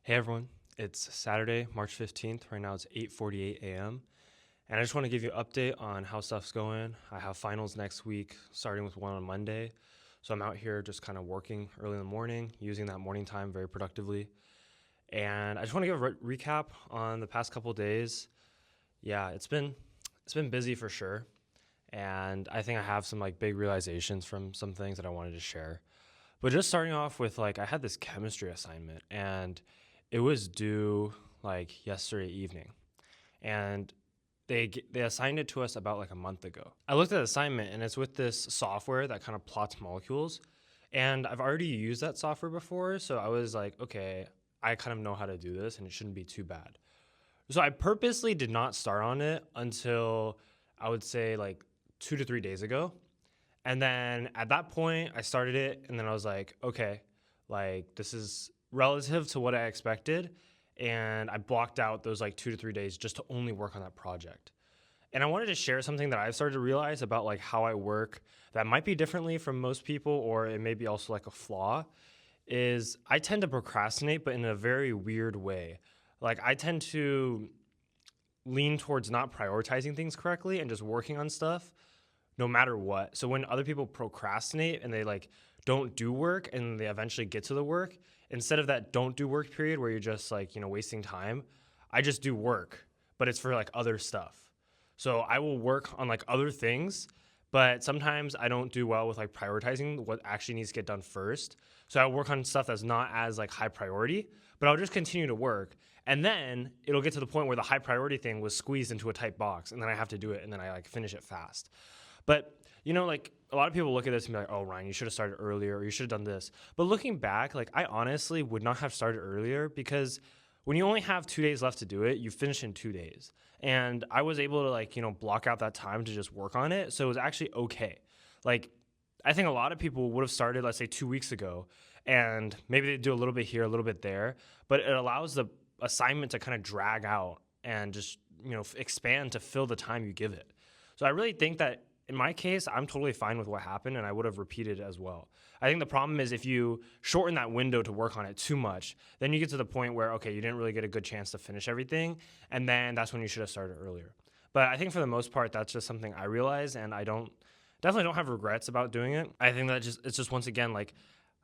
Hey everyone, it's Saturday, March 15th. Right now it's 8:48 a.m. And I just want to give you an update on how stuff's going. I have finals next week, starting with one on Monday. So I'm out here just kind of working early in the morning, using that morning time very productively. And I just want to give a recap on the past couple of days. Yeah, it's been busy for sure. And I think I have some like big realizations from some things that I wanted to share. But just starting off with like I had this chemistry assignment and it was due like yesterday evening. And they assigned it to us about like a month ago. I looked at the assignment and it's with this software that kind of plots molecules. And I've already used that software before, so I was like, okay, I kind of know how to do this and it shouldn't be too bad. So I purposely did not start on it until I would say like 2 to 3 days ago. And then at that point, I started it, and then I was like, okay, like this is relative to what I expected. And I blocked out those like 2 to 3 days just to only work on that project. And I wanted to share something that I've started to realize about like how I work that might be differently from most people, or it may be also like a flaw, is I tend to procrastinate, but in a very weird way. Like I tend to lean towards not prioritizing things correctly and just working on stuff no matter what. So when other people procrastinate and they like don't do work and they eventually get to the work, instead of that don't do work period where you're just like, wasting time, I just do work, but it's for like other stuff. So I will work on like other things, but sometimes I don't do well with like prioritizing what actually needs to get done first. So I work on stuff that's not as like high priority, but I'll just continue to work. And then it'll get to the point where the high priority thing was squeezed into a tight box and then I have to do it and then I like finish it fast. But like a lot of people look at this and be like, "Oh, Ryan, you should have started earlier, or you should have done this." But looking back, like I honestly would not have started earlier because when you only have 2 days left to do it, you finish in 2 days. And I was able to like block out that time to just work on it, so it was actually okay. Like I think a lot of people would have started, let's say, 2 weeks ago, and maybe they do a little bit here, a little bit there, but it allows the assignment to kind of drag out and just expand to fill the time you give it. So I really think that in my case, I'm totally fine with what happened and I would have repeated it as well. I think the problem is if you shorten that window to work on it too much, then you get to the point where, okay, you didn't really get a good chance to finish everything. And then that's when you should have started earlier. But I think for the most part, that's just something I realize and I definitely don't have regrets about doing it. I think that it's just once again, like,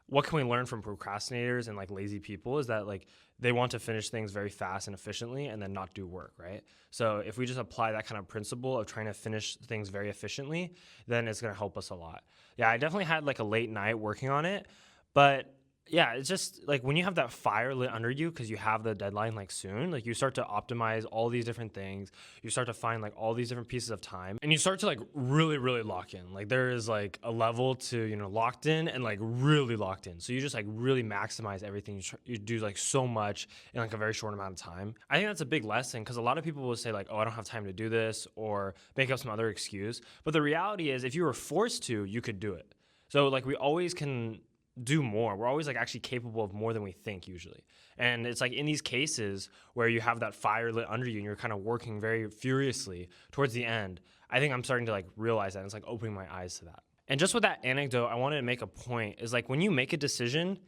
what can we learn from procrastinators and like lazy people is that like they want to finish things very fast and efficiently and then not do work, right? So if we just apply that kind of principle of trying to finish things very efficiently, then it's going to help us a lot. Yeah, I definitely had like a late night working on it, but yeah, it's just like when you have that fire lit under you because you have the deadline like soon, like you start to optimize all these different things. You start to find like all these different pieces of time and you start to like really, really lock in. Like there is like a level to, locked in and like really locked in. So you just like really maximize everything. You do like so much in like a very short amount of time. I think that's a big lesson because a lot of people will say like, oh, I don't have time to do this or make up some other excuse. But the reality is if you were forced to, you could do it. So like we always can do more. We're always like actually capable of more than we think usually. And it's like in these cases where you have that fire lit under you and you're kind of working very furiously towards the end, I think I'm starting to like realize that. And it's like opening my eyes to that. And just with that anecdote, I wanted to make a point is like when you make a decision,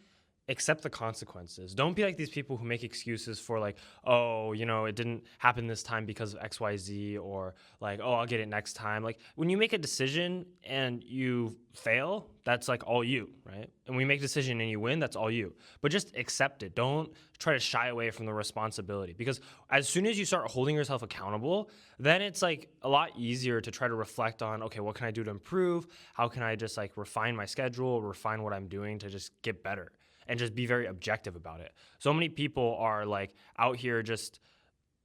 accept the consequences. Don't be like these people who make excuses for like, oh, it didn't happen this time because of XYZ or like, oh, I'll get it next time. Like when you make a decision and you fail, that's like all you, right? And when you make a decision and you win, that's all you. But just accept it. Don't try to shy away from the responsibility because as soon as you start holding yourself accountable, then it's like a lot easier to try to reflect on, okay, what can I do to improve? How can I just like refine my schedule, refine what I'm doing to just get better? And just be very objective about it. So many people are like out here just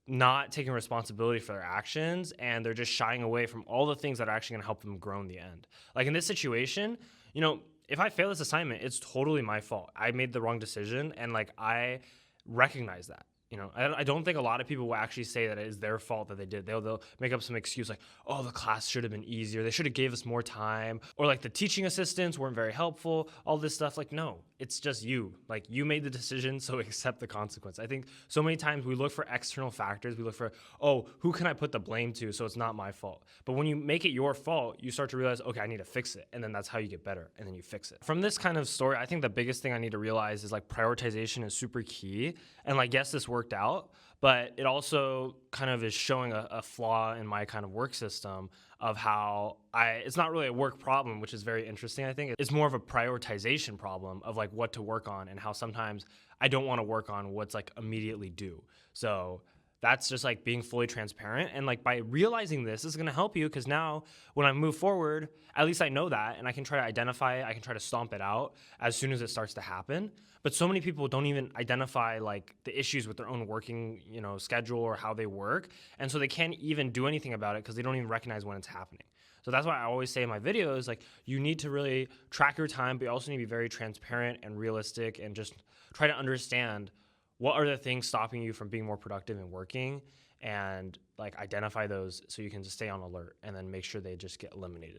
not taking responsibility for their actions and they're just shying away from all the things that are actually going to help them grow in the end. Like in this situation, if I fail this assignment, it's totally my fault. I made the wrong decision and like I recognize that. I don't think a lot of people will actually say that it is their fault that they did. They'll make up some excuse like, oh, the class should have been easier. They should have gave us more time. Or like the teaching assistants weren't very helpful. All this stuff. Like, no, it's just you. Like, you made the decision, so accept the consequence. I think so many times we look for external factors. We look for, oh, who can I put the blame to so it's not my fault? But when you make it your fault, you start to realize, okay, I need to fix it. And then that's how you get better. And then you fix it. From this kind of story, I think the biggest thing I need to realize is like prioritization is super key. And like, yes, this worked out, but it also kind of is showing a flaw in my kind of work system of how it's not really a work problem, which is very interesting. I think it's more of a prioritization problem of like what to work on, and how sometimes I don't want to work on what's like immediately due. So that's just like being fully transparent. And like, by realizing this is going to help you, because now when I move forward, at least I know that, and I can try to identify it. I can try to stomp it out as soon as it starts to happen. But so many people don't even identify like the issues with their own working, schedule or how they work. And so they can't even do anything about it because they don't even recognize when it's happening. So that's why I always say in my videos, like, you need to really track your time, but you also need to be very transparent and realistic, and just try to understand what are the things stopping you from being more productive and working, and like identify those so you can just stay on alert and then make sure they just get eliminated.